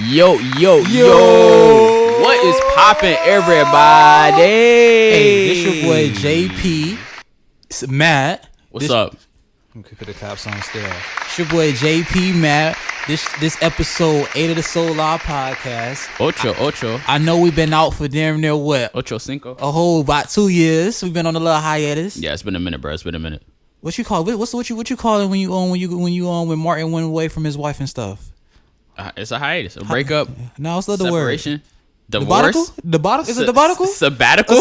Yo. What is poppin', everybody? Hey, this your boy JP. It's Matt. What's up? I'm gonna put the caps on still. It's your boy JP Matt. This episode 8 of the Soul Law Podcast. Ocho. I know we've been out for damn near what? Ocho cinco. A whole about 2 years. We've been on a little hiatus. Yeah, it's been a minute, bro. It's been a minute. What you call it? What you call it when you when Martin went away from his wife and stuff? It's a hiatus, a breakup. No, it's not the word. Separation. Divorce. Debatical? Is it debatical? Sabbatical.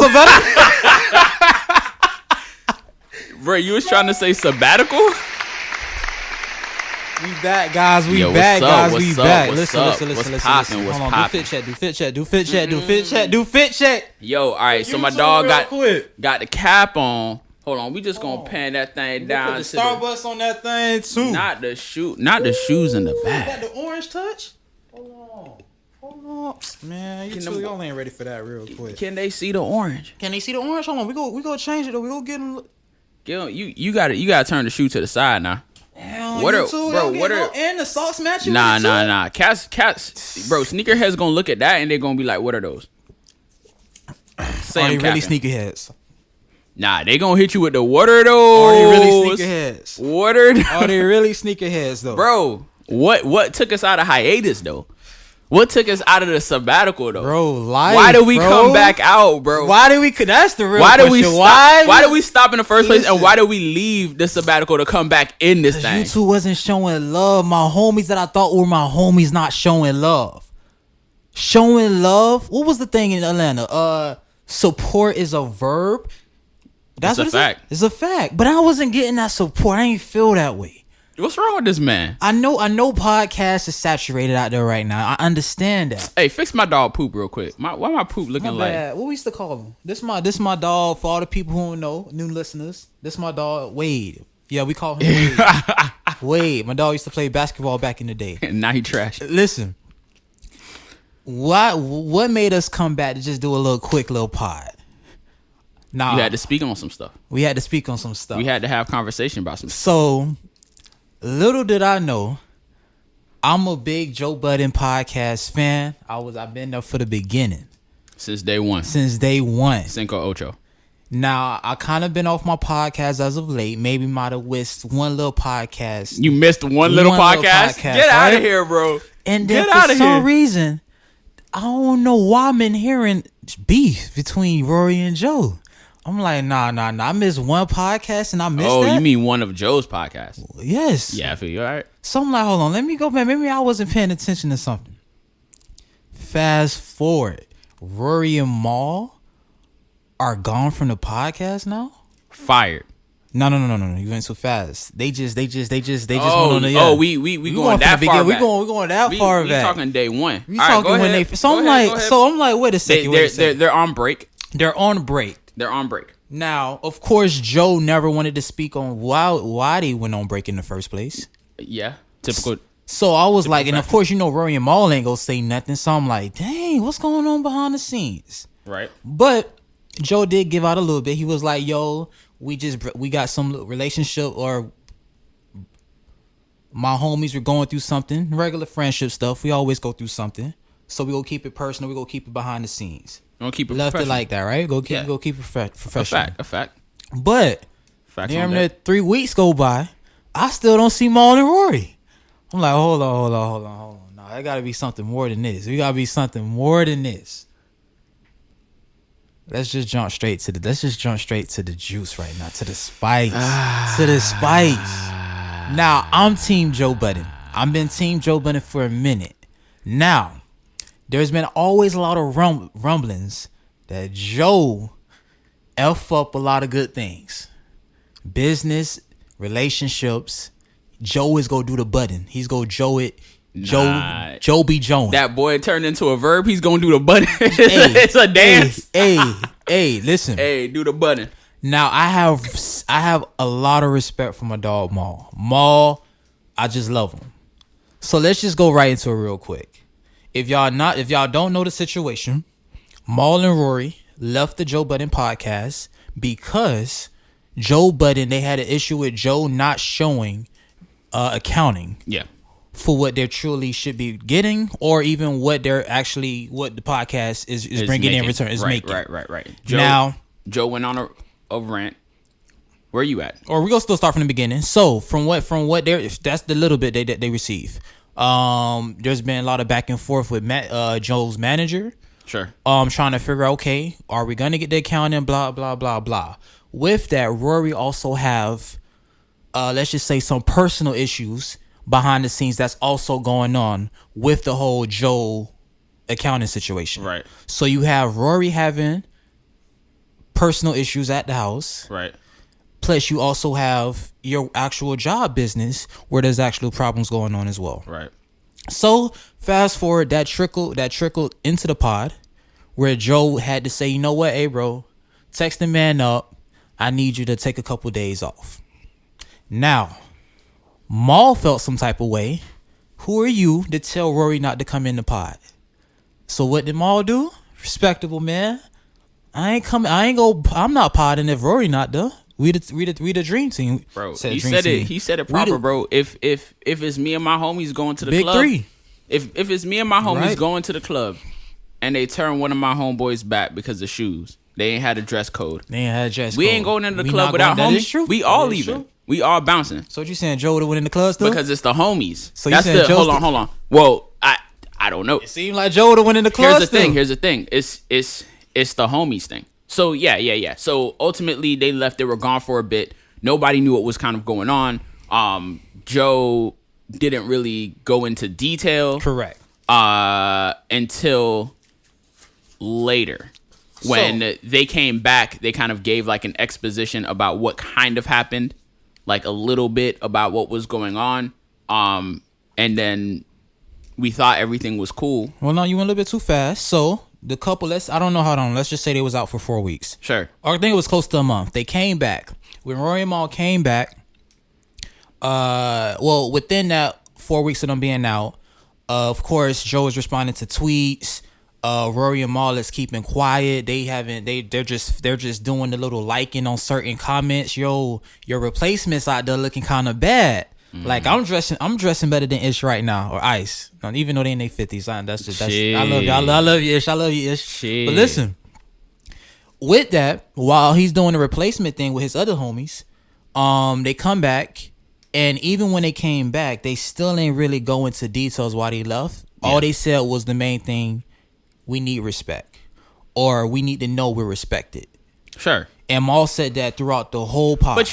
Bro, you was trying to say sabbatical? We back, guys. We Yo, back, guys. What's We up? back. What's Listen. up? Hold What's on. poppin'? Do fit check. Yo, all right. So my dog got the cap on. Hold on, we just gonna pan that thing down. Put the Starbucks on that thing too. Not the shoes in the back. Got the orange touch. Hold on, man. Y'all ain't ready for that real quick. Can they see the orange? Can they see the orange? Hold on, we go change it though. We go get them. You gotta turn the shoe to the side now. Hell, What you are too, bro? don't What get are no- and the socks match? Nah. Cats, bro. Sneakerheads gonna look at that and they're gonna be like, "What are those?" Say Are I'm they really capping. sneakerheads? Nah, they gonna hit you with the what are those? Are they really sneakerheads? What are those? Are they really sneakerheads though? Bro, what took us out of hiatus though? What took us out of the sabbatical though? Bro, life, why did we bro. come back out, bro? Why did we? That's the real Why question. did we stop? Why did we stop in the first place? And why did we leave the sabbatical to come back in this thing? You two wasn't showing love. My homies that I thought were my homies not showing love. Showing love? What was the thing in Atlanta? Support is a verb. That's It's a fact. It's a fact. But I wasn't getting that support. I ain't feel that way. What's wrong with this man? I know podcast is saturated out there right now. I understand that. Hey, fix my dog poop real quick. Why my poop looking My like? bad. What we used to call him? This my dog for all the people who don't know, new listeners. This my dog, Wade. Yeah, we call him Wade. Wade. My dog used to play basketball back in the day. And now he trash. Listen, what made us come back to just do a little pod? Nah, You had to speak on some stuff. we had to speak on some stuff. We had to have conversation about some stuff. So, little did I know, I'm a big Joe Budden podcast fan. I've been there for the beginning. Since day one. Since day one. Cinco Ocho. Now, I kind of been off my podcast as of late. Maybe might have missed one little podcast. You missed one little podcast? Get out of here, bro. And then Get for outta some here. reason, I don't know why I'm hearing beef between Rory and Joe. I'm like, nah. I missed one podcast and I missed that. Oh, you mean one of Joe's podcasts? Yes. Yeah, I feel you. All right. So I'm like, hold on, let me go back. Maybe I wasn't paying attention to something. Fast forward, Rory and Mal are gone from the podcast now. Fired. No. You went so fast. They just went Oh, on the we going that far back. We going that far we back. talking day one. We All right, talking go when ahead. they. So Go I'm ahead, like, go ahead. wait a second. They're on break. They're on break. They're on break. Now, of course, Joe never wanted to speak on why they went on break in the first place. Yeah, typical. So I was like, and of course, Rory and Mal ain't gonna say nothing. So I'm like, dang, what's going on behind the scenes? Right. But Joe did give out a little bit. He was like, yo, we got some relationship, or my homies were going through something, regular friendship stuff. We always go through something. So we gonna keep it personal. We gonna keep it behind the scenes. Don't keep it Left it professional. like that, right? Go keep it professional. A fact. But Facts damn on near that. 3 weeks go by, I still don't see Mal and Rory. I'm like, hold on. No, there gotta be something more than this. We gotta be something more than this. Let's just jump straight to the juice right now, to the spice. Now, I'm Team Joe Budden. I've been Team Joe Budden for a minute. Now, there's been always a lot of rumblings that Joe F up a lot of good things. Business, relationships. Joe is gonna do the Budden. He's gonna Joe it. Nah. Joe be Joeing. That boy turned into a verb. He's gonna do the button. It's a dance. Hey, listen. Hey, do the button. Now I have a lot of respect for my dog Mal. Mal, I just love him. So let's just go right into it real quick. If y'all don't know the situation, Mal and Rory left the Joe Budden podcast because Joe Budden, they had an issue with Joe not showing accounting. Yeah. for what they truly should be getting, or even what the podcast is bringing in return is making. Right. Joe went on a rant. Where you at? Or we gonna still start from the beginning. So from what that's the little bit they receive. There's been a lot of back and forth with Joe's manager. Sure. Trying to figure out, okay, are we gonna get the accounting? Blah blah blah blah. With that, Rory also have, let's just say, some personal issues behind the scenes that's also going on with the whole Joe accounting situation. Right. So you have Rory having personal issues at the house. Right. Plus, you also have your actual job business where there's actual problems going on as well. Right. So fast forward, that trickled into the pod, where Joe had to say, you know what, hey bro, text the man up. I need you to take a couple days off. Now, Mal felt some type of way. Who are you to tell Rory not to come in the pod? So what did Mal do? Respectable man. I'm not podding if Rory not there. We the dream team, bro. He said it proper, bro. If it's me and my homies going to the club, Big 3. If it's me and my homies Right. going to the club, and they turn one of my homeboys back because of shoes, they ain't had a dress code. We ain't going into the club without That is homies. true. We all That is leaving. true. We all bouncing So what you saying, Joe would have went in the club still? because it's the homies. So you saying Joe's hold on. Well, I don't know. It seemed like Joe would have went in the club. Here's the thing. It's the homies thing. So yeah. So ultimately they left. They were gone for a bit. Nobody knew what was kind of going on. Joe didn't really go into detail. Correct. Until later. When they came back, they kind of gave like an exposition about what kind of happened. Like a little bit about what was going on. And then we thought everything was cool. Well, no, you went a little bit too fast. So the couple, I don't know how long. Let's just say they was out for 4 weeks. Sure. Or I think it was close to a month. They came back. When Rory and Mal came back, within that 4 weeks of them being out, of course, Joe was responding to tweets. Rory and Mal is keeping quiet. They're just doing the little liking on certain comments. Yo, your replacements out there looking kind of bad. Like I'm dressing better than Ish right now, or Ice. Even though they in their 50s. I love you. I love you, Ish. I love you, Ish. Shit. But listen, with that, while he's doing the replacement thing with his other homies, they come back, and even when they came back, they still ain't really go into details why they left. Yeah. All they said was the main thing: we need respect, or we need to know we're respected. Sure. And Mal said that throughout the whole podcast. But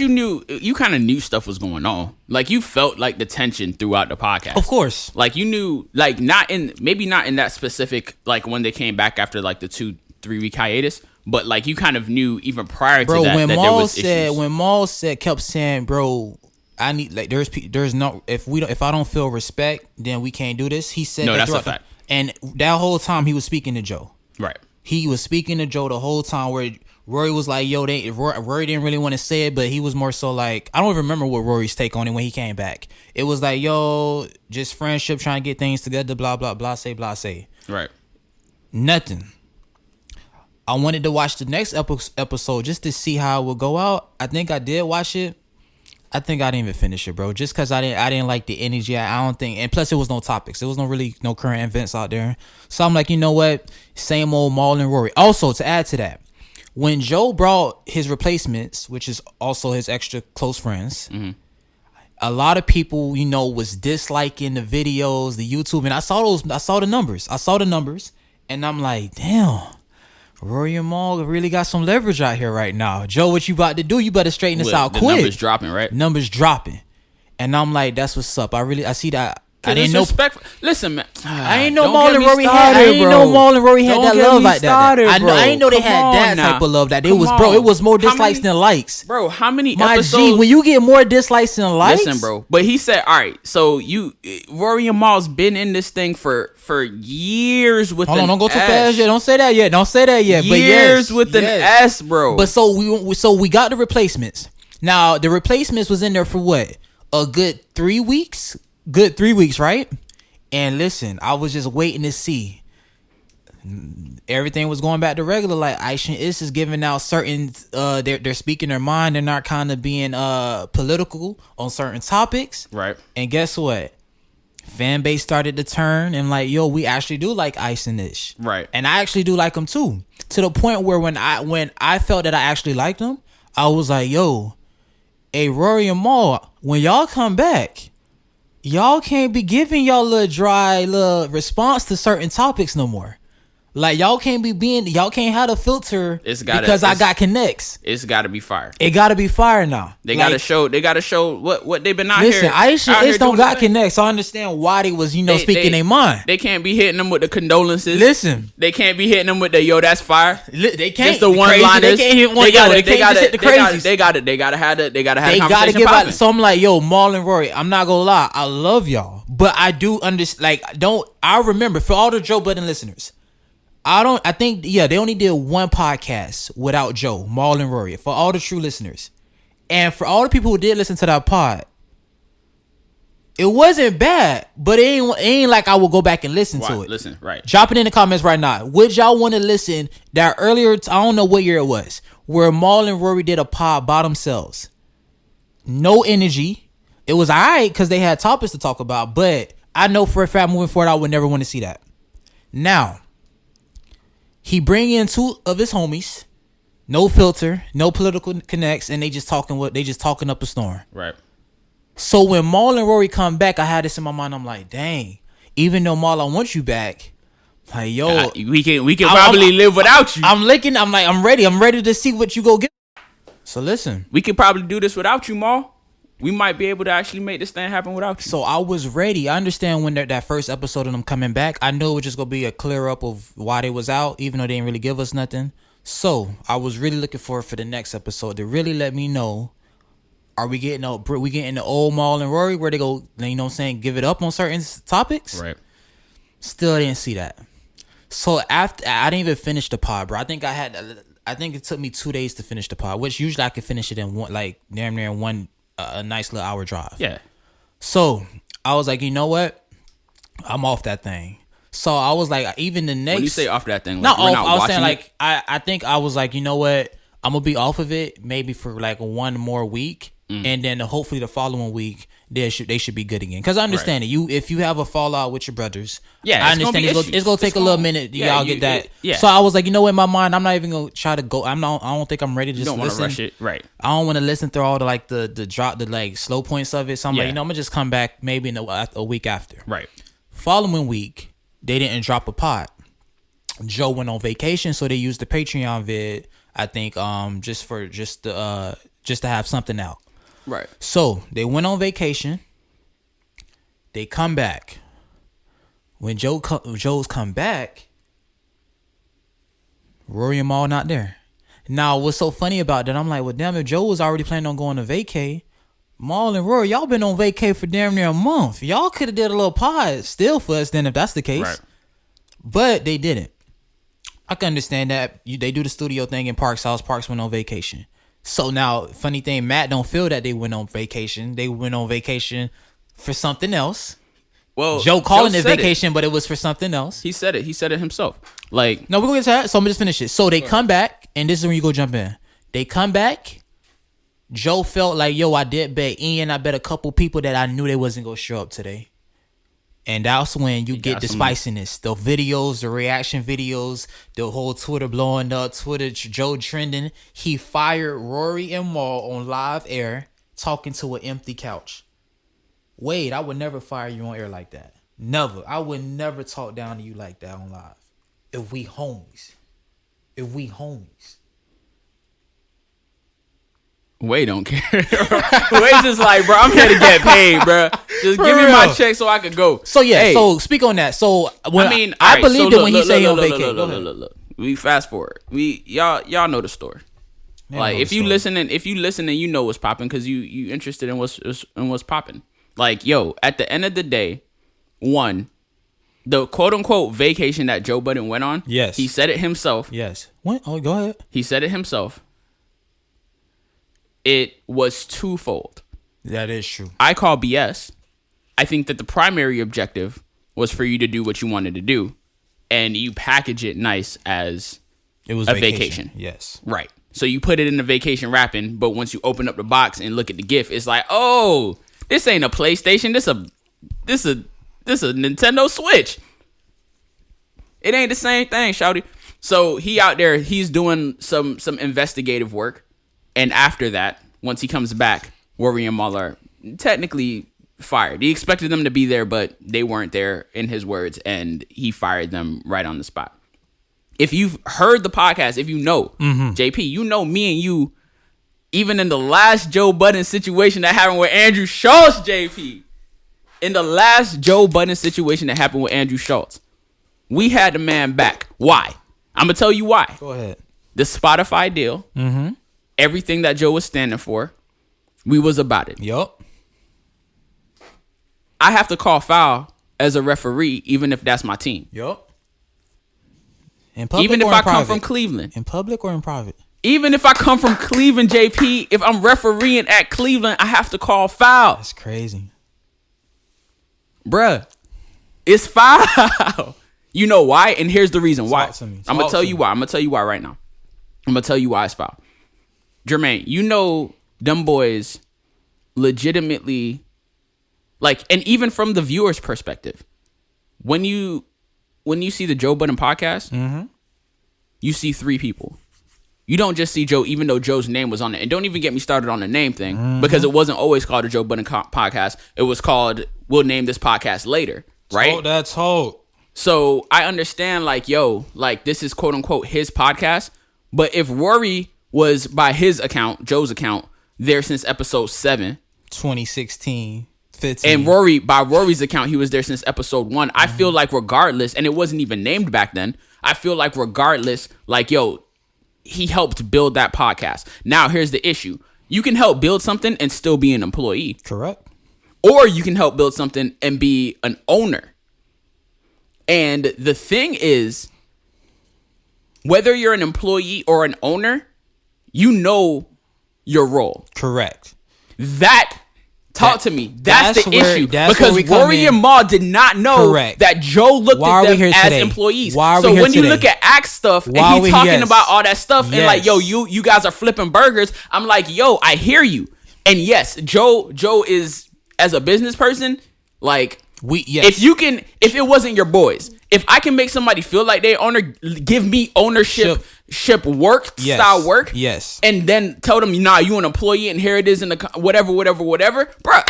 you kind of knew stuff was going on. Like you felt like the tension throughout the podcast. Of course. Like you knew, like maybe not in that specific, like when they came back after like the 2-3 week hiatus, but like you kind of knew even prior to that, when that Mal there was said, issues. when Mal kept saying, bro, I need, like, there's no, if I don't feel respect, then we can't do this. He said No, that that's a fact. And that whole time he was speaking to Joe. Right. He was speaking to Joe the whole time, where Rory was like, yo, Rory didn't really want to say it, but he was more so like, I don't even remember what Rory's take on it when he came back. It was like, yo, just friendship, trying to get things together, blah, blah, blah, say. Right. Nothing. I wanted to watch the next episode just to see how it would go out. I think I did watch it. I think I didn't even finish it, bro. Just because I didn't like the energy. I don't think, and plus it was no topics. There was no current events out there. So I'm like, you know what? Same old Mal and Rory. Also, to add to that, when Joe brought his replacements, which is also his extra close friends, a lot of people, was disliking the videos, the YouTube, and I saw the numbers, and I'm like, damn, Rory and Mal really got some leverage out here right now. Joe, what you about to do? You better straighten this out quick. Numbers dropping, right? Numbers dropping, and I'm like, that's what's up. I see that. I didn't know. Listen, man. I ain't know Mal and Rory had. I ain't know Mal and Rory had that love like that. I ain't know they had that type of love. That it was more dislikes than likes. Bro, how many My episodes? G, when you get more dislikes than likes, Listen, bro. But he said, all right. So Rory and Mal's been in this thing for years with. Hold on, don't go too fast yet. Don't say that yet. Years but with an S, bro. But so we got the replacements. Now the replacements was in there for what? A good 3 weeks. Good 3 weeks, right? And listen, I was just waiting to see. Everything was going back to regular. Like Aisha and Is giving out certain. They're speaking their mind. They're not kind of being political on certain topics. Right. And guess what? fan base started to turn and like, yo, we actually do like Ice and Ish. Right. And I actually do like them too. To the point where when I felt that I actually liked them, I was like, yo, hey, Rory and Mal, when y'all come back, y'all can't be giving y'all little dry little response to certain topics no more. Like y'all can't have the filter because I got connects. It's got to be fire. It got to be fire now. They got to show what they've been out listen, here. Listen, Ice don't got connects. So I understand why they was speaking their mind. They can't be hitting them with the condolences. Listen, they can't be hitting them with the yo, that's fire. They can't. Just the one liners. They can't hit one. They can't hit the crazies. They got to have the conversation give popping. out. So I'm like, yo, Mal and Rory, I'm not gonna lie, I love y'all, but I do understand. Like, I remember for all the Joe Budden listeners. I think they only did one podcast without Joe, Mal, and Rory. For all the true listeners. And for all the people who did listen to that pod, it wasn't bad, but it ain't like I will go back and listen to it. Listen, right. Drop it in the comments right now. Would y'all want to listen that earlier, I don't know what year it was, where Mal and Rory did a pod by themselves. No energy. It was alright because they had topics to talk about, but I know for a fact moving forward, I would never want to see that. Now, he bring in two of his homies, no filter, no political connects, and they just talking up a storm. Right. So when Mal and Rory come back, I had this in my mind. I'm like, dang, even though Mal, I want you back, like yo, we can probably live without you. I'm ready. I'm ready to see what you go get. So listen, we could probably do this without you, Mal. We might be able to actually make this thing happen without you. So I was ready. I understand when that first episode of them coming back, I knew it was just going to be a clear up of why they was out, even though they didn't really give us nothing. So I was really looking for the next episode to really let me know, are we getting the old Mal and Rory where they go, you know what I'm saying, give it up on certain topics? Right. Still didn't see that. So after, I didn't even finish the pod, bro. I think it took me 2 days to finish the pod, which usually I could finish it in one, like damn near in one, a nice little hour drive. Yeah. So I was like, you know what? I'm off that thing. So I was like, even the next. When you say off that thing, like, not off. Not I was saying like it? I think I was like, you know what? I'm gonna be off of it maybe for like one more week, and then hopefully the following week they should be good again. Because I understand it. If you have a fallout with your brothers, yeah, I understand it's gonna take a little minute. Yeah, y'all get that. Yeah. So I was like, you know what? In my mind, I'm not even gonna try to go. I don't think I'm ready to just don't listen. Rush it, right? I don't want to listen through all the slow points of it. So I'm like, you know, I'm gonna just come back maybe in a week after. Right. Following week, they didn't drop a pod. Joe went on vacation, so they used the Patreon vid. I think just to have something out. Right. So they went on vacation. They come back. When Joe's come back, Rory and Mal not there. Now, what's so funny about that? I'm like, well, damn, if Joe was already planning on going to vacay, Mal and Rory, y'all been on vacay for damn near a month. Y'all could have did a little pod still for us then if that's the case. Right. But they didn't. I can understand that. They do the studio thing in Parks House. Parks went on vacation. So now, funny thing, Matt don't feel that they went on vacation. They went on vacation for something else. Well, Joe calling it vacation, but it was for something else. He said it. He said it himself. Like, no, we're going to get to that. So I'm going to just finish it. So they come back, and this is when you go jump in. They come back. Joe felt like, yo, I did bet Ian. I bet a couple people that I knew they wasn't going to show up today. And that's when you get the spiciness. The videos, the reaction videos, the whole Twitter blowing up, Joe trending. He fired Rory and Mal on live air talking to an empty couch. Wade, I would never fire you on air like that. Never. I would never talk down to you like that on live. If we homies. Wade don't care. Wade's just like, bro, I'm here to get paid, bro. Just give me my check so I could go. So yeah, hey. So speak on that. So when I believed it when he said he on vacation. Look. We fast forward. Y'all know the story. Like if you listen and you know what's popping because you interested in what's popping. Like, yo, at the end of the day, the quote unquote vacation that Joe Budden went on. Yes. He said it himself. Yes. What? Oh, go ahead. He said it himself. It was twofold. That is true. I call BS. I think that the primary objective was for you to do what you wanted to do, and you package it nice as it was a vacation. Yes. Right. So you put it in the vacation wrapping, but once you open up the box and look at the gift, it's like, oh, this ain't a PlayStation. This a This is a Nintendo Switch. It ain't the same thing, shawty. So he out there, he's doing some investigative work. And after that, once he comes back, Rory and Mal are technically fired. He expected them to be there, but they weren't there, in his words, and he fired them right on the spot. If you've heard the podcast, if you know, JP, you know me and you, even in the last Joe Budden situation that happened with Andrew Schultz, JP, in the last Joe Budden situation that happened with Andrew Schultz, we had the man back. Why? I'm going to tell you why. Go ahead. The Spotify deal, everything that Joe was standing for, we was about it. Yup. I have to call foul as a referee, even if that's my team. Yup. Even if I come from Cleveland. In public or in private? Even if I come from Cleveland, JP, if I'm refereeing at Cleveland, I have to call foul. That's crazy. Bruh, it's foul. You know why? And here's the reason why. I'm going to tell you why. I'm going to tell you why right now. I'm going to tell you why it's foul. Jermaine, you know them boys legitimately, like, and even from the viewer's perspective, when you see the Joe Budden podcast, you see three people. You don't just see Joe, even though Joe's name was on it. And don't even get me started on the name thing, because it wasn't always called a Joe Budden podcast. It was called, we'll name this podcast later, right? Oh, that's hope. So I understand, like, yo, like, this is quote unquote his podcast. But if Rory was, by his account, Joe's account, there since episode 7, 2016, 15, and Rory, by Rory's account, he was there since episode 1. I feel like regardless, and it wasn't even named back then, I feel like regardless, like, yo, he helped build that podcast. Now, here's the issue. You can help build something and still be an employee. Correct. Or you can help build something and be an owner. And the thing is, whether you're an employee or an owner, you know your role. Correct. Talk to me. That's the issue. Because Rory and Mal did not know that Joe looked at them as employees. So when you look at Axe stuff and he's talking about all that stuff and like, yo, you guys are flipping burgers, I'm like, yo, I hear you. And yes, Joe is, as a business person, like, if it wasn't your boys, if I can make somebody feel like they owner, give me ownership style work, yes, and then tell them, nah, you an employee and here it is in the whatever, bruh.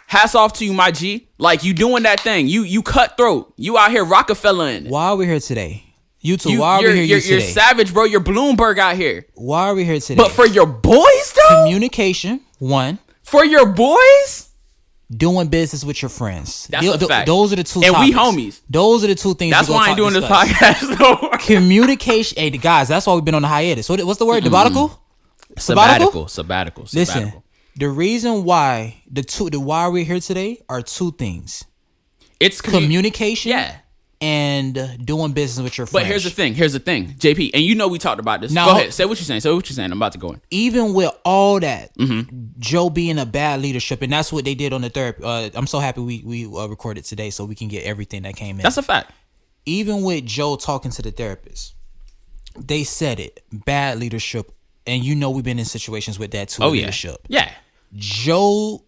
Hats off to you, my G. Like, you doing that thing. You cutthroat. You out here Rockefellering. Why are we here today? You two, why are we here today? You're savage, bro. You're Bloomberg out here. Why are we here today? But for your boys, though? Communication, one. For your boys? Doing business with your friends. That's a fact. Those are the two and topics. We homies. Those are the two things. That's why I ain't doing this podcast no more. Communication. Hey, guys, that's why we've been on the hiatus. What's the word? Sabbatical? Sabbatical. Listen, the reason why why we're here today are two things. It's communication. Yeah. And doing business with your friends. But here's the thing, JP, and you know we talked about this. Now, go ahead, say what you're saying. I'm about to go in. Even with all that, Joe being a bad leadership, and that's what they did on the third. I'm so happy we recorded today so we can get everything that came in. That's a fact. Even with Joe talking to the therapist, they said it, bad leadership, and you know we've been in situations with that too. Leadership. Yeah. Joe,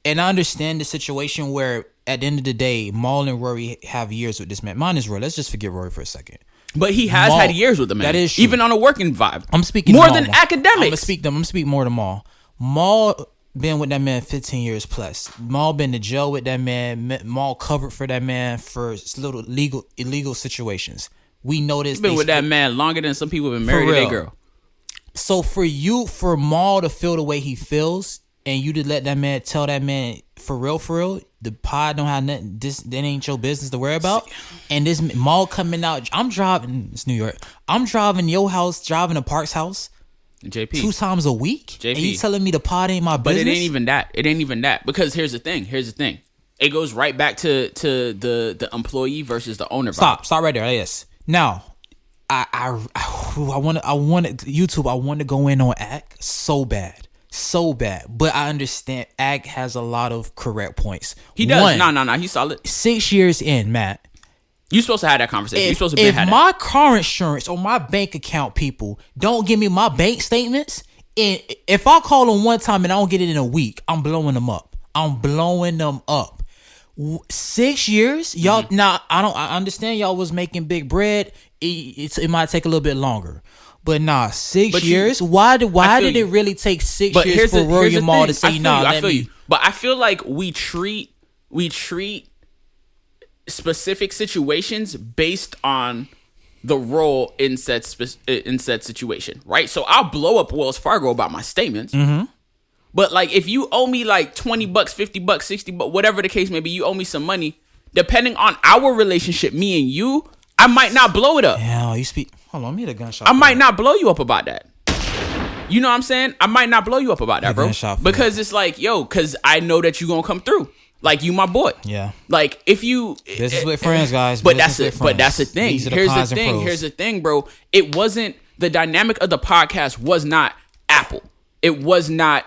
and I understand the situation where, at the end of the day, Mal and Rory have years with this man. Mine is Rory. Let's just forget Rory for a second. But he has had years with the man. That is true. Even on a working vibe. I'm speaking more than academics. I'm gonna speak more to Mal. Mal been with that man 15 years plus. Mal been to jail with that man. Mal covered for that man for little illegal situations. We know this. Been with that man longer than some people have been married to their girl. So for Mal to feel the way he feels, and you to let that man tell that man for real, the pod don't have nothing. That ain't your business to worry about. And this Mal coming out, I'm driving. It's New York. I'm driving your house, driving to Park's house. JP 2 times a week. JP, and you telling me the pod ain't my business? But it ain't even that. Because here's the thing. It goes right back to the employee versus the owner. Stop right there. Yes. Now, I want YouTube. I want to go in on Act so bad. But I understand Ag has a lot of correct points. He does. No. He's solid. 6 years in, Matt. You're supposed to have that conversation. You're supposed to if my car insurance or my bank account people don't give me my bank statements, and if I call them one time and I don't get it in a week, I'm blowing them up. 6 years, y'all. Now I understand y'all was making big bread. It might take a little bit longer, but nah, 6 years. Why did it really take 6 years for Rory and Mal to say nah? I feel you. But I feel like we treat specific situations based on the role in said situation, right? So I'll blow up Wells Fargo about my statements. But like, if you owe me like $20, $50, $60, whatever the case may be, you owe me some money. Depending on our relationship, me and you, I might not blow it up. Yeah, you speak. Hold on, let me hit a gunshot. I might not blow you up about that. You know what I'm saying? I might not blow you up about that, bro. Because it's like, yo, because I know that you gonna come through. Like, you my boy. Yeah. Like, if you... This is with friends, guys. But that's the thing. Here's the thing, bro. It wasn't... The dynamic of the podcast was not Apple. It was not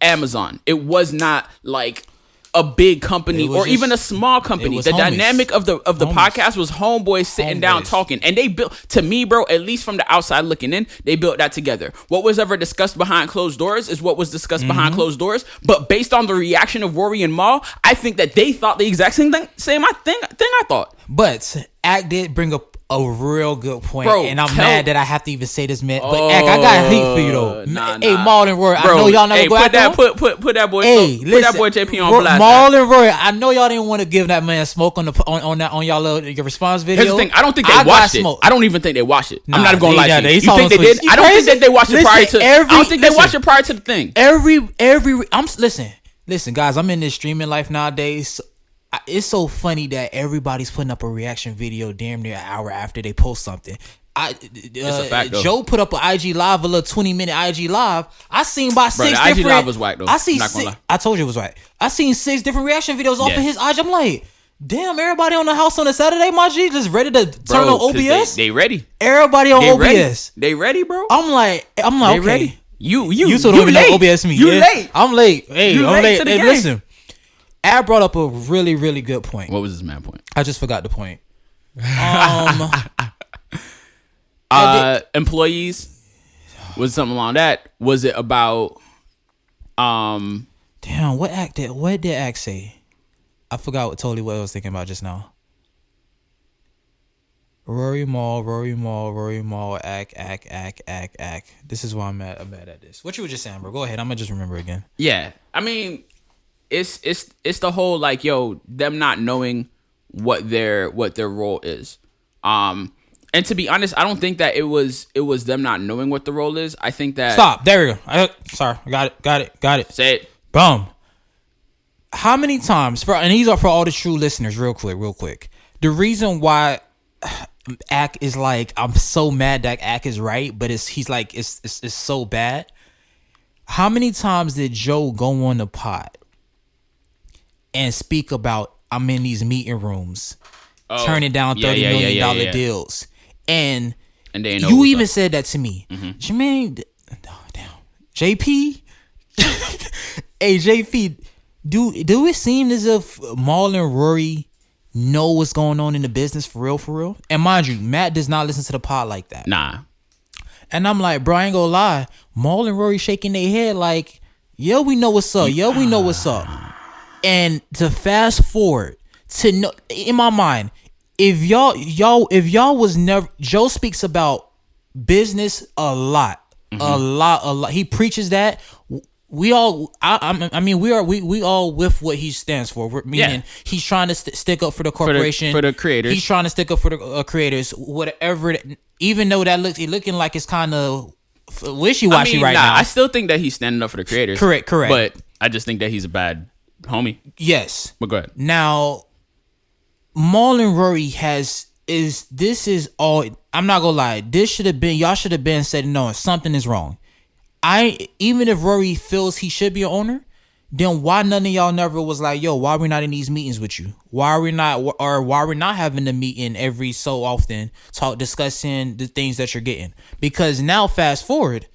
Amazon. It was not, like, a big company or even a small company. The dynamic of the podcast was homeboys sitting down talking, and they built, to me, bro, at least from the outside looking in, they built that together. What was ever discussed behind closed doors is what was discussed behind closed doors. But based on the reaction of Rory and Mal, I think that they thought the exact same thing I thought. But Act did bring up a real good point, bro, and I'm mad that I have to even say this, man. But Act, I got heat for you though. Hey, Mal and Rory, bro, I know y'all never go after him. Put that boy. Put that boy JP on blast. Mal and Rory, I know y'all didn't want to give that man smoke on y'all your response video. Here's the thing, I don't think they watched it. I don't even think they watched it. I'm not even gonna lie to you. You think they did? I don't think that they watched it prior to. I don't think they watched it prior to the thing. Listen, guys. I'm in this streaming life nowadays. It's so funny that everybody's putting up a reaction video damn near an hour after they post something. It's a fact, though. Joe put up an IG live, a little 20-minute IG live. I seen about six the different. IG live was whack though. I told you it was right. I seen 6 different reaction videos off of his IG. I'm like, damn, everybody on the house on a Saturday, my G, just ready to turn on OBS. They ready. Everybody on OBS. They ready, bro. I'm like, okay. Ready. You two don't even know OBS me. You late. I'm late. Hey, I'm late. Hey, listen. Ad brought up a really, really good point. What was his man point? I just forgot the point. Employees, was something along that? Was it about damn, what did Act say? I forgot totally what I was thinking about just now. Rory Mal, act. This is why I'm mad at this. What you were just saying, bro? Go ahead. I'm gonna just remember again. Yeah, I mean, it's the whole, like, yo, them not knowing what their role is. And to be honest, I don't think that it was them not knowing what the role is. I think that... Stop. There we go. Sorry. Got it. Say it. Boom. How many times, and these are for all the true listeners, real quick. The reason why Ack is like, I'm so mad that Ack is right, but he's like, it's so bad. How many times did Joe go on the pod and speak about, I'm in these meeting rooms, turning down $30 million deals? And you even said that to me. Mm-hmm. Jermaine, damn. JP? Hey, JP, do it seem as if Mal and Rory know what's going on in the business for real? And mind you, Matt does not listen to the pod like that. Nah. And I'm like, bro, I ain't gonna lie. Mal and Rory shaking their head like, yo, we know what's up. And to fast forward to know, in my mind, if y'all was never, Joe speaks about business a lot. He preaches that. We all, we all with what he stands for. Meaning he's trying to stick up for the corporation, for the creators. He's trying to stick up for the creators, whatever. Even though that looking like it's kind of wishy-washy now. I still think that he's standing up for the creators. Correct. But I just think that he's a bad homie. Yes. But go ahead. Now, Mal and Rory this is all. I'm not gonna lie. Y'all should have been said no. Something is wrong. Even if Rory feels he should be an owner, then why none of y'all never was like, yo, why we not in these meetings with you? Why are we not having the meeting every so often, discussing the things that you're getting? Because now, fast forward,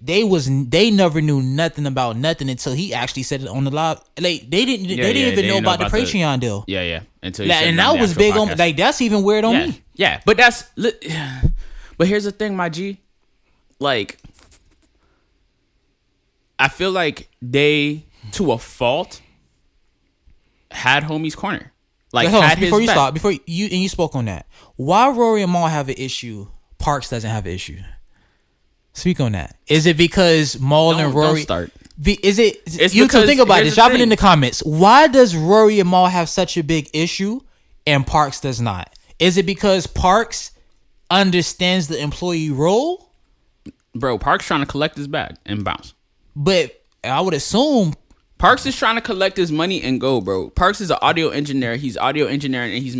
they never knew nothing about nothing until he actually said it on the live. Like they didn't even know about the Patreon deal. Yeah. Until and that was big podcast. Like that's even weird on me. Yeah, but but here's the thing, my G. Like, I feel like they, to a fault, had homie's corner. Like, hold on, had before his you back. start, before you spoke on that. Why Rory and Mal have an issue? Parks doesn't have an issue. Speak on that. Is it because Mal and Rory? Don't start. Is it? It's You two because think about here's it. the Drop it thing. in the comments. Why does Rory and Mal have such a big issue and Parks does not? Is it because Parks understands the employee role? Bro, Parks trying to collect his bag and bounce. But I would assume Parks is trying to collect his money and go, bro. Parks is an audio engineer. He's audio engineering and he's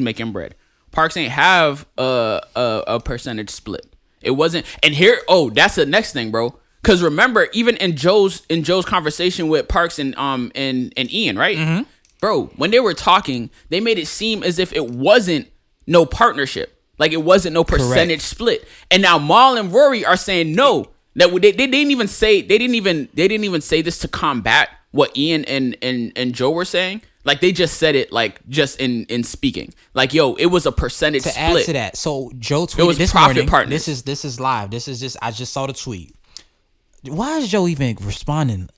making bread. Parks ain't have a percentage split. It wasn't. And here, that's the next thing, bro. Because remember, even in Joe's conversation with Parks and Ian, right? Mm-hmm. Bro, when they were talking, they made it seem as if it wasn't no partnership. Like it wasn't no percentage split. And now Mal and Rory are saying no. That they didn't even say this to combat what Ian and Joe were saying. Like they just said it like just in speaking. Like, yo, it was a percentage split. To add to that, so Joe tweeted it was this profit morning. Partners. This is live. I just saw the tweet. Why is Joe even responding?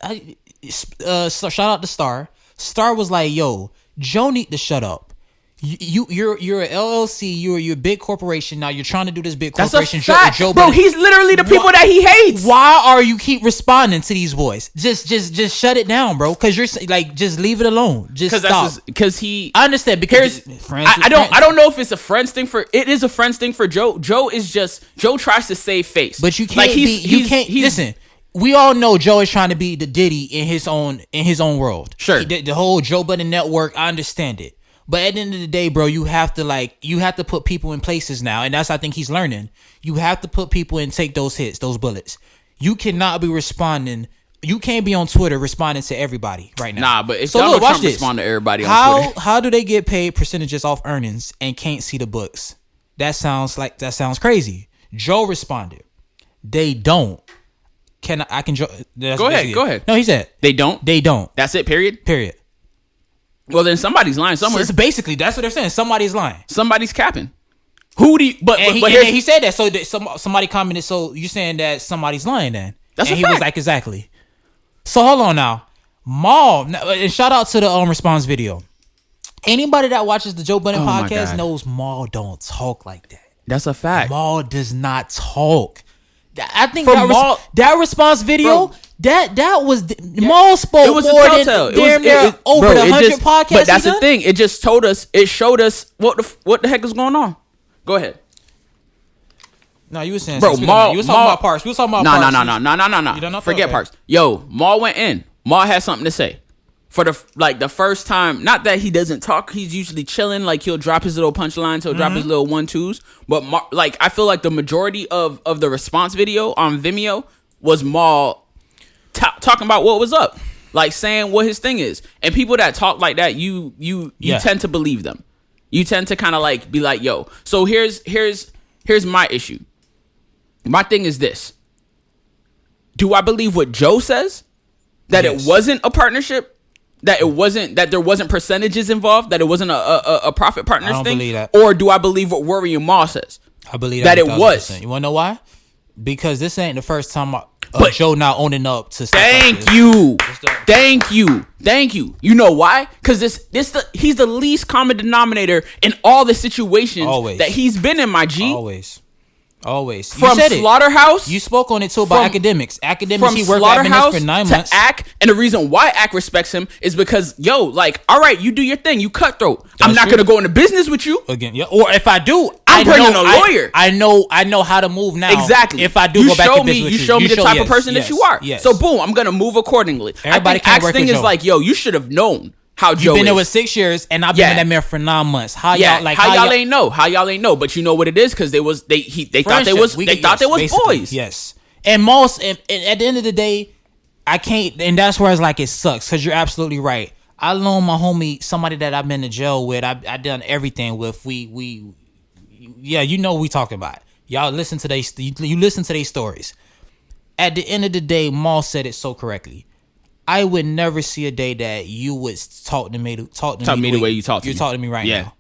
Shout out to Star. Star was like, yo, Joe need to shut up. You're an LLC. You're a big corporation. Now you're trying to do this big corporation. That's a fact. Joe, bro, he's literally the people that he hates. Why are you keep responding to these boys? Just shut it down, bro. Because you're like, just leave it alone. Just stop. Because he. I understand. Because I don't know if it's a friends thing for. It is a friends thing for Joe. Joe tries to save face. But you can't. Listen. We all know Joe is trying to be the Diddy in his own world. Sure. The whole Joe Budden network. I understand it. But at the end of the day, bro, you have to put people in places now. And that's, I think he's learning. You have to put people and take those hits, those bullets. You cannot be responding. You can't be on Twitter responding to everybody right now. Nah, but if Donald Trump respond to everybody on Twitter. How do they get paid percentages off earnings and can't see the books? That sounds crazy. Joe responded. They don't. Go ahead. No, he said. They don't? They don't. That's it, period? Period. Well, then somebody's lying somewhere. So basically, that's what they're saying. Somebody's lying. Somebody's capping. Who do you? But he said that. So somebody commented. So you're saying that somebody's lying then? That's and a fact. He was like, exactly. So hold on now, Mal. And shout out to the response video. Anybody that watches the Joe Budden podcast knows Mal don't talk like that. That's a fact. Mal does not talk. I think that response video. Bro, that was Mal spoke more than over the 100 podcasts. But that's the thing. It just showed us what the heck is going on. Go ahead. No, you were saying, bro. Mal, you was talking about Parks. We was talking about Parks. No. Forget Parks. Yo, Mal went in. Mal had something to say. For the first time, not that he doesn't talk, he's usually chilling. Like he'll drop his little punchlines, he'll drop his little 1-2s. But I feel like the majority of the response video on Vimeo was Mal talking about what was up, like saying what his thing is. And people that talk like that, you tend to believe them. You tend to kind of like be like, yo. So here's my issue. My thing is this: do I believe what Joe says, that it wasn't a partnership? That there wasn't percentages involved, that it wasn't a profit partners thing? I don't believe that. Or do I believe what Rory and Mal says? I believe that it was. You want to know why? Because this ain't the first time Joe not owning up to stuff. Thank you. You know why? Because he's the least common denominator in all the situations that he's been in, my G. Always. From Slaughterhouse. You spoke on it too about academics. He worked at for 9 months. Ack, and the reason why Ack respects him is because, yo, like, all right, you do your thing. You cutthroat. I'm not going to go into business with you. Again, yeah. Or if I do, I'm bringing a lawyer. I know how to move now. Exactly. If I do go back to business with you. You show me the type of person that you are. Yes. So, boom, I'm going to move accordingly. Everybody I think Ack's thing is like, yo, you should have known how Joe You've been there with 6 years, and I've been in that mirror for 9 months. How y'all ain't know? How y'all ain't know? But you know what it is, because they thought they was boys. Yes, and most and at the end of the day, I can't, and that's where it's like it sucks, because you're absolutely right. I loaned my homie, somebody that I've been to jail with. I done everything with. We you know what we talking about. Y'all listen to you listen to these stories. At the end of the day, Mal said it so correctly. I would never see a day that you would talk to me the way you talk to me. You're talking to me right now.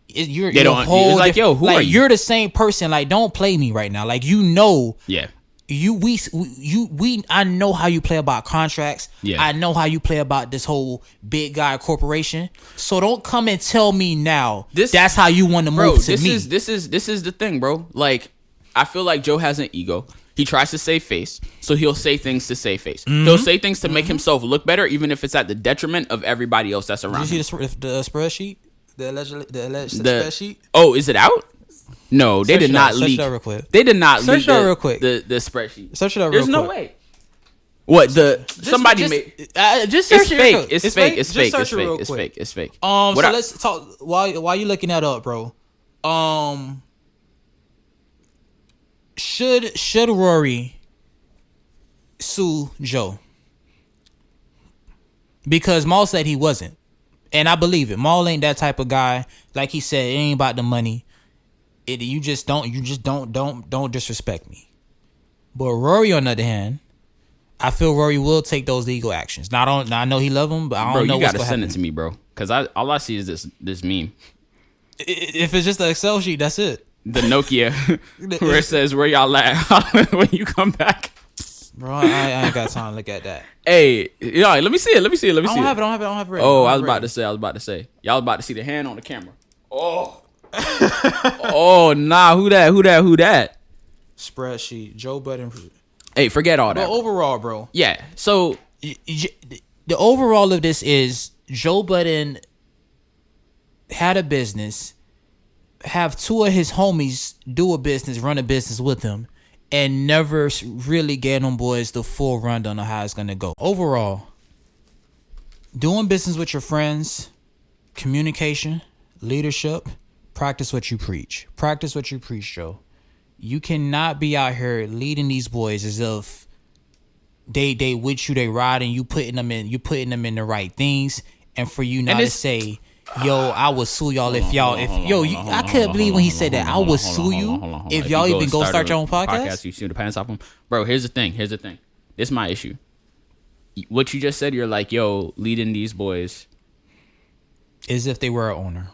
It's like, yo, who are you? You're the same person. Like, don't play me right now. Like, you know. Yeah. I know how you play about contracts. Yeah. I know how you play about this whole big guy corporation. So don't come and tell me now that's how you want to move to me. This is the thing, bro. Like, I feel like Joe has an ego. He tries to save face, so he'll say things to save face. Mm-hmm. He'll say things to make himself look better, even if it's at the detriment of everybody else that's around. Did you see the spreadsheet? The alleged spreadsheet? Oh, is it out? No, they did not leak. Search it real quick. They did not leak real quick. The spreadsheet. Search it out real quick. There's no way. What somebody made? Just search it's it. Fake. It's fake. It's fake. Search It's it real fake. quick. It's fake. So let's talk while you looking that up, bro. Should Rory sue Joe? Because Mal said he wasn't, and I believe it. Mal ain't that type of guy. Like he said, it ain't about the money. You just don't disrespect me. But Rory, on the other hand, I feel Rory will take those legal actions. Now, I know he love him, but I don't know. You gotta send it to me, bro. Because all I see is this meme. If it's just an Excel sheet, that's it. The Nokia where it says where y'all at when you come back. Bro, I ain't got time to look at that. Hey, let me see it. Let me see it. I don't have it ready. Oh, I was about to say. Y'all was about to see the hand on the camera. Oh. Oh, nah. Who that? Spreadsheet. Joe Budden. Hey, forget all that. But overall, bro. Yeah. So the overall of this is Joe Budden had a business, have two of his homies run a business with him, and never really gave them boys the full rundown of how it's gonna go. Overall, doing business with your friends, communication, leadership, practice what you preach. Practice what you preach, Joe. You cannot be out here leading these boys as if they with you, they riding, you putting them in the right things, and for you not to say, yo, I will sue y'all I couldn't believe when he said that. I will sue you if y'all even go start your own podcast. You sue the pants off them, bro. Here's the thing. This is my issue. What you just said, you're like, yo, leading these boys as if they were an owner.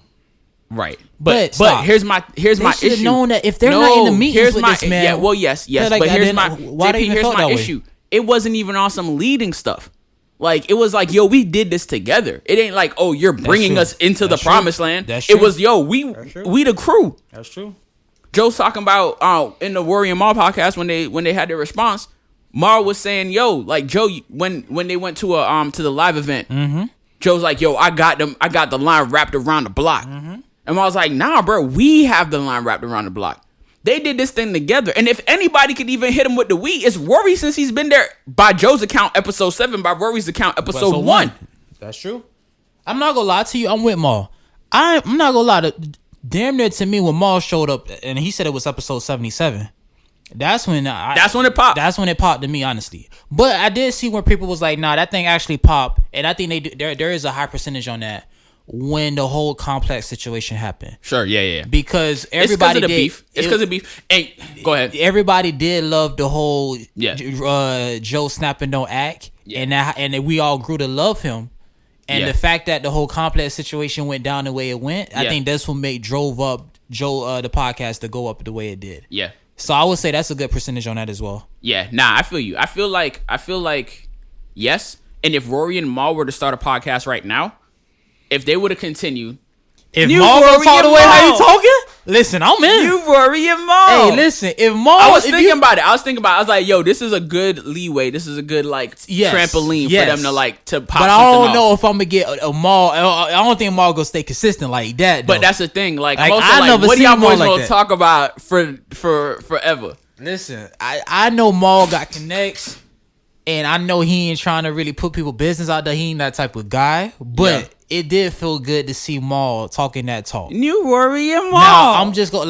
Right, but here's my issue. Known that if they're not in the meetings with this man, yeah, well, yes, like, but here's my issue. It wasn't even on some leading stuff. Like, it was like, yo, we did this together. It ain't like, oh, you're bringing us into the promised land. It was, yo, we the crew. That's true. Joe's talking about in the Rory and Mal podcast when they had their response. Mal was saying, yo, like, Joe, when they went to the live event, Joe's like, yo, I got the line wrapped around the block. And I was like, nah, bro, we have the line wrapped around the block. They did this thing together. And if anybody could even hit him with the we, it's Rory, since he's been there by Joe's account, episode 7, by Rory's account, episode 1. That's true. I'm not going to lie to you. I'm with Mal. I'm not going to lie. Damn near to me, when Mal showed up, and he said it was episode 77, that's when it popped. That's when it popped to me, honestly. But I did see where people was like, nah, that thing actually popped. And I think there is a high percentage on that when the whole complex situation happened. Sure, yeah. Because everybody did. Beef. It's because of beef. Hey, go ahead. Everybody did love the whole Joe snapping don't act, and we all grew to love him. And the fact that the whole complex situation went down the way it went, I think that's what drove up Joe the podcast to go up the way it did. Yeah. So I would say that's a good percentage on that as well. Yeah. Nah, I feel you. I feel like yes. And if Rory and Mal were to start a podcast right now, if they would have continued, if Mal would talk the way how you talking, listen, I'm in. You Rory and Mal. Hey, listen, if Mal, I was thinking about it. I was like, yo, this is a good leeway. This is a good trampoline for them to pop. But I don't know if I'm gonna get a Mal. I don't think Mal gonna stay consistent like that. Though. But that's the thing. Like what do y'all boys gonna talk about for forever? Listen, I know Mal got connects. And I know he ain't trying to really put people business out there. He ain't that type of guy. But it did feel good to see Mal talking that talk. New Rory and Mal. Now, I'm just going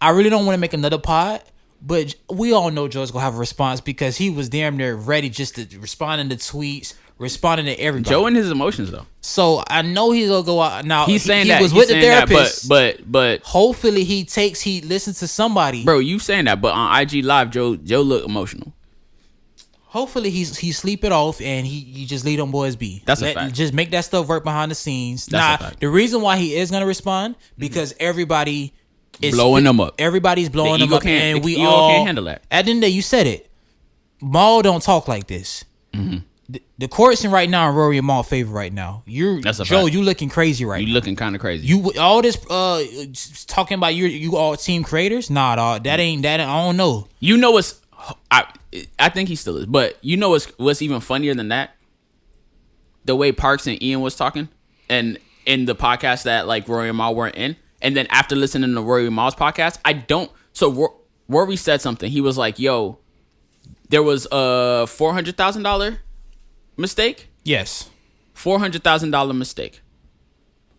I really don't want to make another pod. But we all know Joe's going to have a response because he was damn near ready just to respond to tweets, responding to everybody. Joe and his emotions, though. So I know he's going to go out. Now, he's saying he was with the therapist. But hopefully he listens to somebody. Bro, you saying that. But on IG Live, Joe look emotional. Hopefully he sleep it off and he just leave them boys be. That's a fact. Just make that stuff work behind the scenes. That's a fact. The reason why he is gonna respond because everybody blowing them up. Everybody's blowing them up, and we ego all can't handle that. At the end of the day, you said it. Mal don't talk like this. Mm-hmm. The courts in right now, Rory and Mal favor right now. That's a Joe. fact. You looking crazy right now. You looking kind of crazy. You all this talking about you all team creators? Nah, dog. That ain't. I don't know. You know what's? I think he still is, but you know what's even funnier than that? The way Parks and Ian was talking, and in the podcast that like Rory and Mal weren't in, and then after listening to Rory and Mal's podcast, I don't. So Rory said something. He was like, "Yo, there was a $400,000 mistake." Yes, $400,000 mistake.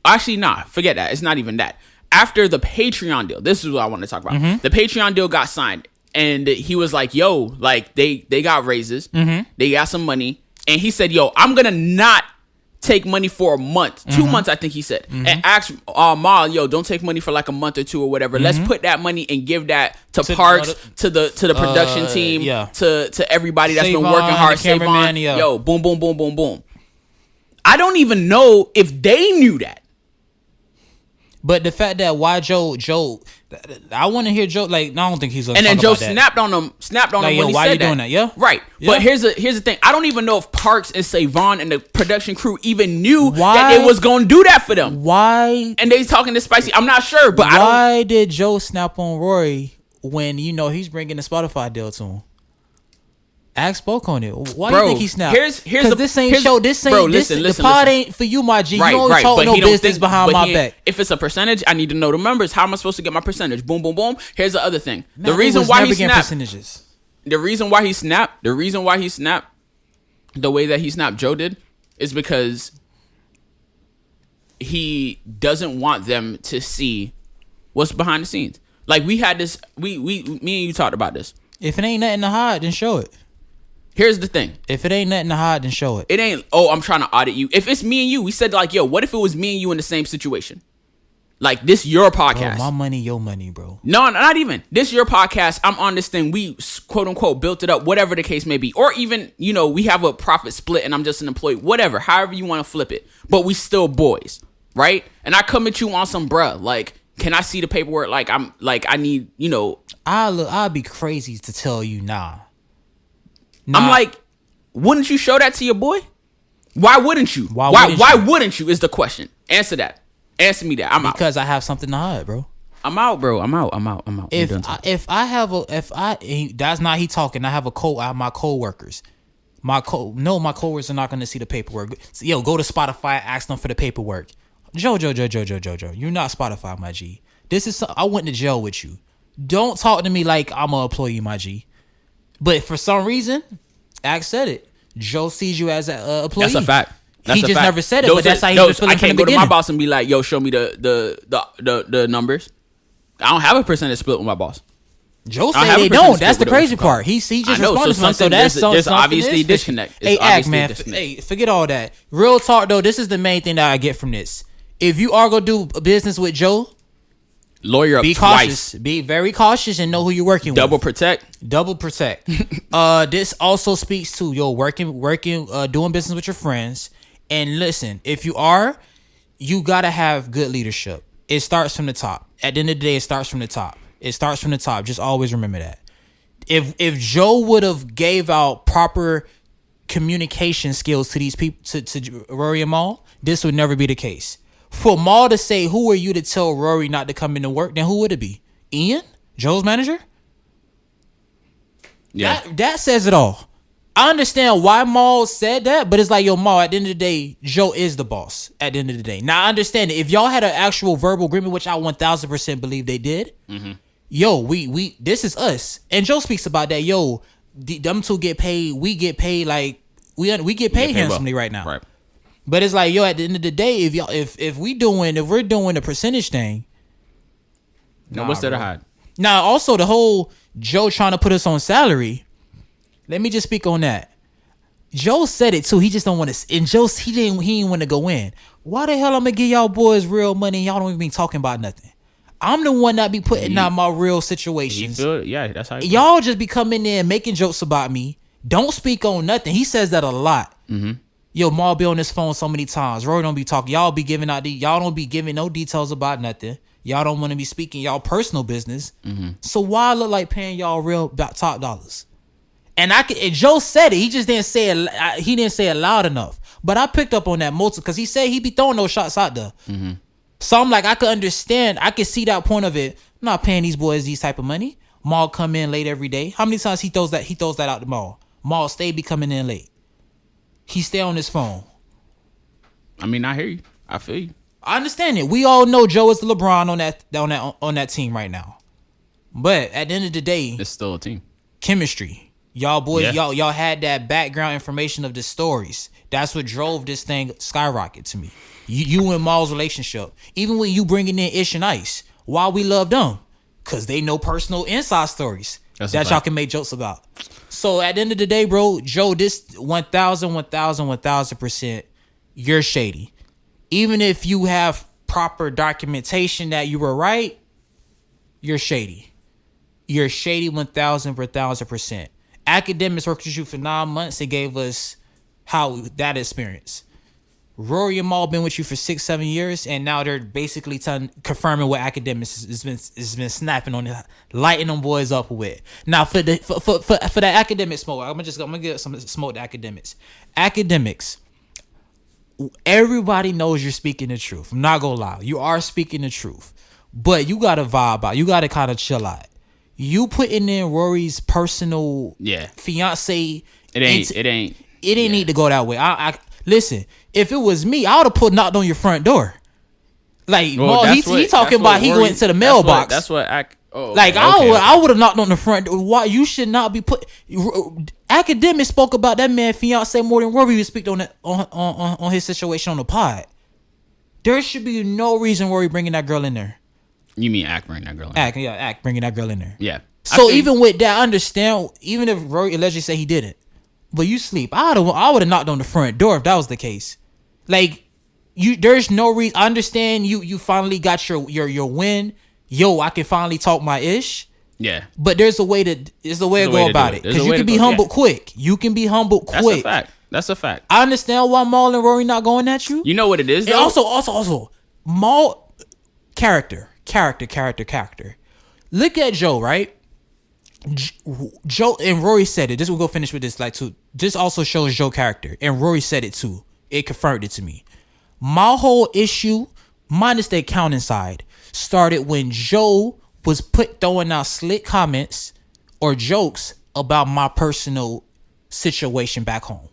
Actually, nah, forget that. It's not even that. After the Patreon deal, this is what I want to talk about. Mm-hmm. The Patreon deal got signed, and he was like, "Yo, like they got raises, they got some money," and he said, "Yo, I'm gonna not take money for a month, 2 months, I think he said, and asked Mal, yo, don't take money for like a month or two or whatever. Let's put that money and give that to Parks, to the production team, to everybody that's been working hard. Savon, yo, boom, boom, boom, boom, boom." I don't even know if they knew that. But the fact that why Joe, I want to hear Joe. Like, no, I don't think he's. And then Joe snapped on him when he why said you that. Doing that? Yeah, right. Yeah. But here's the thing. I don't even know if Parks and Savon and the production crew even knew that they was gonna do that for them. Why? And they talking this spicy. I'm not sure, but why did Joe snap on Rory when he's bringing the Spotify deal to him? Ask spoke on it. Why do you think he snapped? Here's this ain't show. This ain't. Bro, listen, listen, the pod ain't for you, my G. Right, you don't talk no business behind my back. If it's a percentage, I need to know the numbers. How am I supposed to get my percentage? Boom, boom, boom. Here's the other thing. The reason why he snapped. The reason why he snapped. The way that he snapped Joe did is because he doesn't want them to see what's behind the scenes. Like we had this. Me and you talked about this. If it ain't nothing to hide, then show it. Here's the thing. If it ain't nothing to hide, then show it. It ain't, oh, I'm trying to audit you. If it's me and you, we said like, yo, what if it was me and you in the same situation? Like, this your podcast. Bro, my money, your money, bro. No, not even. This your podcast. I'm on this thing. We, quote unquote, built it up, whatever the case may be. Or even, we have a profit split and I'm just an employee. Whatever, however you want to flip it. But we still boys, right? And I come at you on some bruh, like, can I see the paperwork? Like, I need, I'll be crazy to tell you nah. I'm like, wouldn't you show that to your boy? Why wouldn't you? Why wouldn't you is the question. Answer that. Answer me that. I'm out. Because I have something to hide, bro. I'm out, bro. I'm out. That's not he talking. I have my co-workers. My co-workers are not going to see the paperwork. So, yo, go to Spotify, ask them for the paperwork. Joe. You're not Spotify, my G. I went to jail with you. Don't talk to me like I'm an employee, my G. But for some reason, Axe said it. Joe sees you as an employee. That's a fact. He just never said it, but that's how he was feeling. I can't go to my boss and be like, "Yo, show me the numbers." I don't have a percentage split with my boss. Joe said they don't. That's the crazy part. He just responded to something. So there's obviously a disconnect. Hey, Axe, man. Hey, forget all that. Real talk though. This is the main thing that I get from this. If you are gonna do business with Joe, lawyer up be twice. Cautious. Be very cautious and know who you're working Double with. Double protect. This also speaks to doing business with your friends. And listen, if you gotta have good leadership. It starts from the top. At the end of the day, it starts from the top. Just always remember that. If Joe would have gave out proper communication skills to these people, to Rory and Mal, this would never be the case. For Mal to say, who are you to tell Rory not to come into work, then who would it be? Ian? Joe's manager? Yeah. That says it all. I understand why Mal said that, but it's like, yo, Mal, at the end of the day, Joe is the boss at the end of the day. Now, I understand it. If y'all had an actual verbal agreement, which I 1000% believe they did, yo, we this is us. And Joe speaks about that. Yo, them two get paid. We get paid like, we get paid handsomely right now. Right. But it's like, yo, at the end of the day, if we're doing the percentage thing, what's there to hide? Now, also the whole Joe trying to put us on salary. Let me just speak on that. Joe said it too. He just don't want to. And Joe, he didn't want to go in. Why the hell I'm gonna give y'all boys real money and y'all don't even be talking about nothing? I'm the one that be putting out my real situations. That's how y'all just be coming in and making jokes about me. Don't speak on nothing. He says that a lot. Yo, Mal be on this phone so many times. Rory don't be talking. Y'all don't be giving no details about nothing. Y'all don't want to be speaking y'all personal business. So why look like paying y'all real top dollars? And and Joe said it. He just didn't say it. He didn't say it loud enough. But I picked up on that multiple because he said he be throwing those shots out there. So I'm like, I could understand. I could see that point of it. I'm not paying these boys these type of money. Mal come in late every day. How many times he throws that out the mall? Mal stay be coming in late. He stay on his phone. I mean, I hear you. I feel you. I understand it. We all know Joe is the LeBron on that team right now. But at the end of the day, it's still a team. Chemistry. Y'all boys, y'all had that background information of the stories. That's what drove this thing skyrocket to me. You and Mal's relationship. Even when you bringing in Ish and Ice, why we love them? Because they know personal inside stories that y'all can make jokes about. So at the end of the day, bro, Joe, this 1,000%, you're shady. Even if you have proper documentation that you were right, you're shady. You're shady 1,000%. Academics worked with you for 9 months. They gave us how that experience. Rory and Mal been with you for 6-7 years, and now they're basically confirming what academics has been snapping on, lighting them boys up with. Now for the academic smoke, I'm gonna get some smoke to academics. Academics, everybody knows you're speaking the truth. I'm not gonna lie, you are speaking the truth, but you gotta vibe out. You gotta kind of chill out. You putting in Rory's personal fiance. It ain't need to go that way. I listen. If it was me, I would have knocked on your front door. Like, well, he talking about he went to the mailbox. I would have knocked on the front door. Why you should not be put? Academics spoke about that man fiance more than Rory would speak on that on his situation on the pod. There should be no reason Rory bringing that girl in there. You mean Act bringing that girl in there? Act bringing that girl in there. Yeah. So even with that, I understand. Even if Rory allegedly say he didn't, but you sleep, I would have knocked on the front door if that was the case. Like, there's no reason. I understand you finally got your win. Yo, I can finally talk my ish. Yeah. But there's a way to go about it. Because you can be humbled quick. You can be humbled quick. That's a fact. I understand why Mal and Rory not going at you. You know what it is, though? And also, Mal, character. Look at Joe, right? Joe and Rory said it. This will go finish with this. This also shows Joe character. And Rory said it too. It confirmed it to me. My whole issue, minus the accounting side, started when Joe was throwing out slick comments or jokes about my personal situation back home.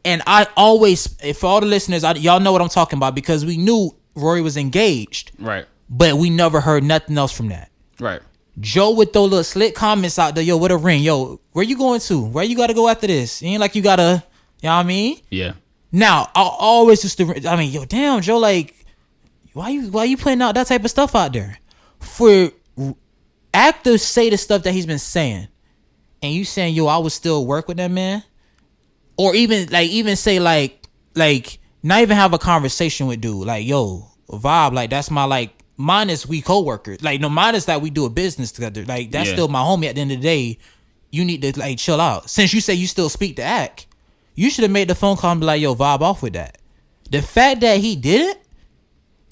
And I always, for all the listeners, y'all know what I'm talking about because we knew Rory was engaged. Right. But we never heard nothing else from that. Right. Joe would throw little slick comments out there. Yo, what a ring. Yo, where you going to? Where you got to go after this? It ain't like you got to, you know what I mean? Yeah. Now, I always used to, yo, damn, Joe, like, why you putting out that type of stuff out there? For actors say the stuff that he's been saying, and you saying, yo, I would still work with that man? Or even say, like, not even have a conversation with dude. Like, yo, vibe, like, that's my, like, minus we co-workers. Like, no, minus that we do a business together. Like, that's still my homie at the end of the day. You need to, like, chill out. Since you say you still speak to Act, you should have made the phone call and be like, yo, vibe off with that. The fact that he didn't,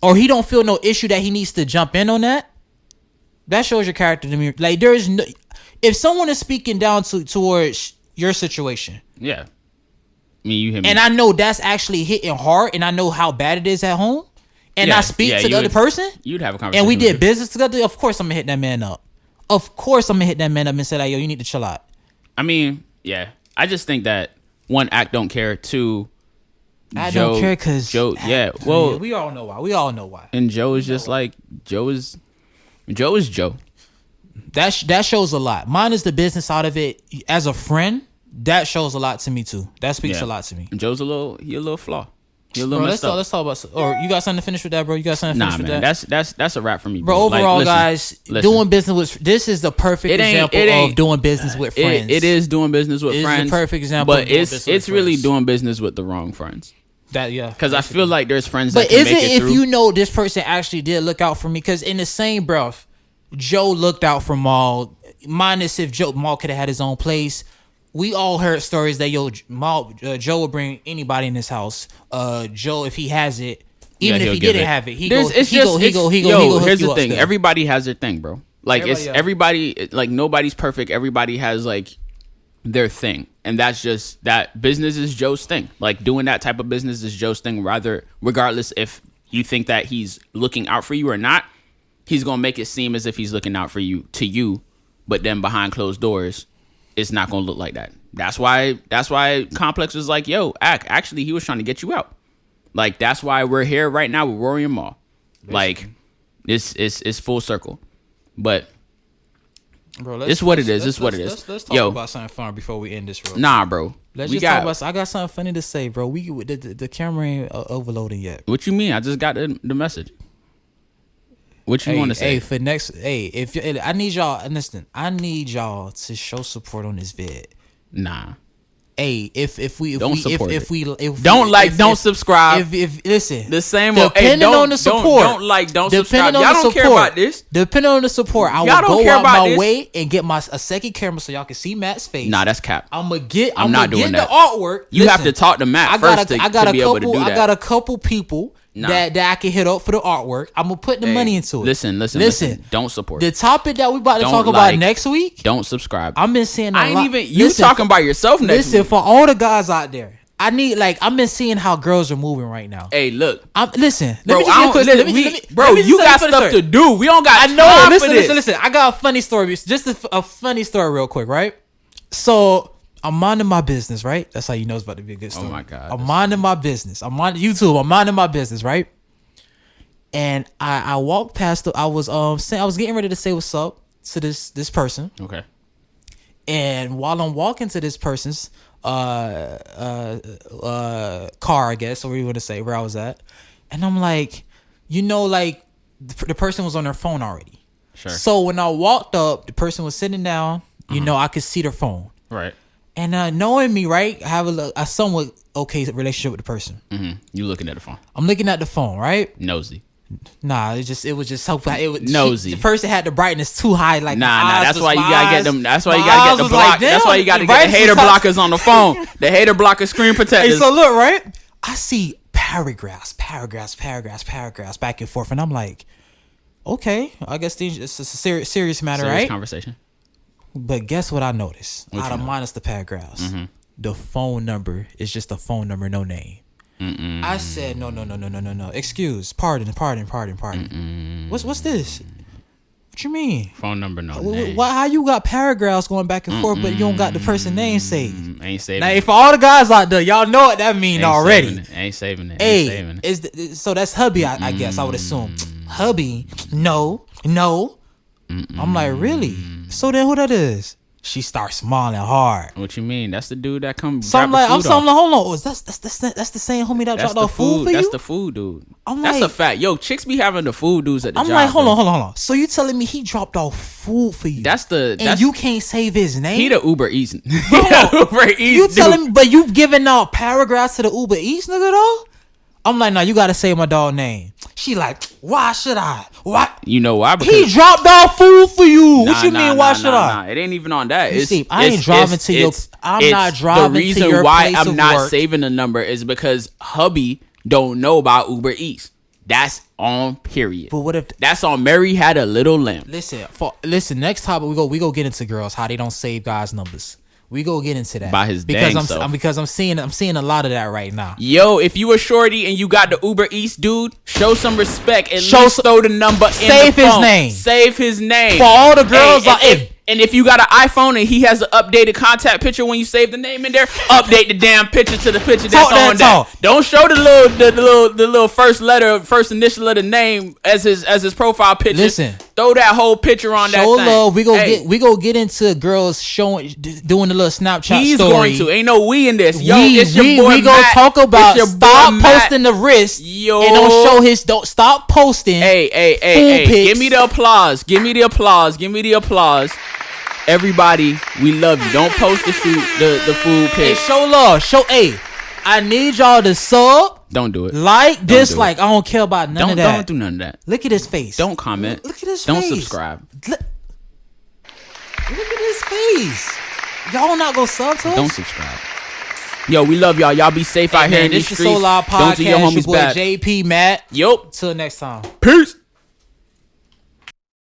or he don't feel no issue that he needs to jump in on that shows your character to me. Like, there is no, if someone is speaking down towards your situation. Yeah. I mean, you hit me. And I know that's actually hitting hard, and I know how bad it is at home. And I speak to the other person. You'd have a conversation. And we did business together. Of course, I'm gonna hit that man up. And say, like, yo, you need to chill out. I mean, yeah. I just think that one, Act don't care. Two, don't care because Joe. Yeah. Well, we all know why. And Joe is just like Joe is Joe. That shows a lot. Mine is the business side of it. As a friend, that shows a lot to me too. That speaks a lot to me. And Joe's a little flaw. You're a little messed up. Let's talk about. Or you got something to finish with that, bro? You got something to finish with that? That's a wrap for me, bro. Overall, like, guys, doing business with this is the perfect example of doing business with friends. It is doing business with friends. It's the perfect example. But it's really doing business with the wrong friends. Because I feel like there's friends that can make it through. But is it if you know this person actually did look out for me? Because in the same breath, Joe looked out for Mal. Minus if Mal could have had his own place. We all heard stories that Joe would bring anybody in his house. Joe, if he has it, Even if he didn't have it, he go here's the thing. Everybody has their thing, bro. Like everybody, like nobody's perfect. Everybody has like their thing, and that's just that. Business is Joe's thing. Like doing that type of business is Joe's thing. Regardless if you think that he's looking out for you or not, he's gonna make it seem as if he's looking out for you to you, but then behind closed doors, it's not gonna look like that. That's why Complex was like, yo, actually he was trying to get you out. Like that's why we're here right now with Rory and Mal. Like it's full circle. But bro, it's what it is. It's what it is. Let's talk about something fun before we end this, bro. Nah, bro. Let's just talk about. I got something funny to say, bro. The camera ain't overloading yet. What you mean? I just got the message. What you want to say? Hey, for next. Hey, if I need y'all. Listen, I need y'all to show support on this vid. Nah. Hey, if we don't subscribe. If listen, the same. Depending on the support, don't subscribe. Y'all don't care about this. Depending on the support, I will go out my way and get a second camera so y'all can see Matt's face. Nah, that's cap. I'm not doing that. The artwork. You have to talk to Matt first to be able to do that. I got a couple people that I can hit up for the artwork. I'm gonna put the money into it. Listen. Don't support the topic that we about to talk about next week. Don't subscribe. I've been seeing a lot. You talking about yourself next week. For all the guys out there, I've been seeing how girls are moving right now. Hey, look. Listen, bro. You got stuff to do. We don't got. I know. Listen. I got a funny story. Just a funny story, real quick, right? So I'm minding my business, right? That's how you know it's about to be a good story. Oh my god. I'm minding my business. I'm on YouTube. I'm minding my business, right? And I walked past. I was getting ready to say what's up to this person. Okay. And while I'm walking to this person's car, I guess, or what you want to say, where I was at, and I'm like, like the person was on their phone already. Sure. So when I walked up, the person was sitting down. I could see their phone. Right. And knowing me, right, I have a somewhat okay relationship with the person. Mm-hmm. You looking at the phone? I'm looking at the phone, right? Nosy. Nah, it was just so nosy. The person had the brightness too high, like that's why you gotta get them. That's why you gotta get the block. That's why you gotta get the hater blockers on the phone. The hater blocker screen protectors. Hey, so look, right? I see paragraphs back and forth, and I'm like, okay, I guess it's a serious matter, right? Conversation. But guess what I noticed? Out of minus the paragraphs, the phone number is just a phone number, no name. Mm-mm. I said no. Excuse, pardon. What's this? What you mean? Phone number, no name. How you got paragraphs going back and forth, but you don't got the person name saved? Ain't saving. Now, for all the guys out there, y'all know what that mean already. Ain't saving it. Hey, so that's hubby. I guess I would assume hubby. No. I'm like, really? So then who that is? She starts smiling hard. What you mean? That's the dude that come. So I'm like, hold on. That's the same homie that dropped off food for you? That's the food dude. That's a fact. Yo, chicks be having the food dudes at the job. I'm like, hold on. So you telling me he dropped off food for you? And you can't save his name? He the Uber Eats. Uber Eats. You telling me, but you giving out paragraphs to the Uber Eats nigga though? I'm like, nah, you gotta say my dog name. She like, why should I? Why? You know why? Because he dropped off food for you. What you mean? Why should I? It ain't even on that. I ain't driving to your. I'm not driving to your place of work. The reason why I'm not saving the number is because hubby don't know about Uber Eats. That's on period. But what if that's on Mary Had a Little Lamb? Listen. Next topic we go get into girls how they don't save guys' numbers. We go get into that by his because I'm seeing a lot of that right now. Yo, if you a shorty and you got the Uber Eats dude, show some respect and throw the number in the phone. Save his name for all the girls. And if you got an iPhone and he has an updated contact picture when you save the name in there, update the damn picture to the picture that's on there. Don't show the little first initial of the name as his profile picture. Listen, throw that whole picture on that thing. Love. We go get into girls doing the little Snapchat He's story. Going to. Ain't no we in this. Yo, it's your boy we gonna talk about stop posting the wrist. Yo, and don't stop posting. Hey. Give me the applause. Everybody, we love you. Don't post the food pic. Hey, show love. I need y'all to sub. Don't do it. Dislike. I don't care about none of that. Don't do none of that. Look at his face. Don't comment. Look at his face. Don't subscribe. Look at his face. Y'all not gonna sub to us? Don't subscribe. Yo, we love y'all. Y'all be safe out here in these This is streets. So Loud Don't do your Podcast. Your homies boy bad. JP Matt. Yup. Till next time. Peace.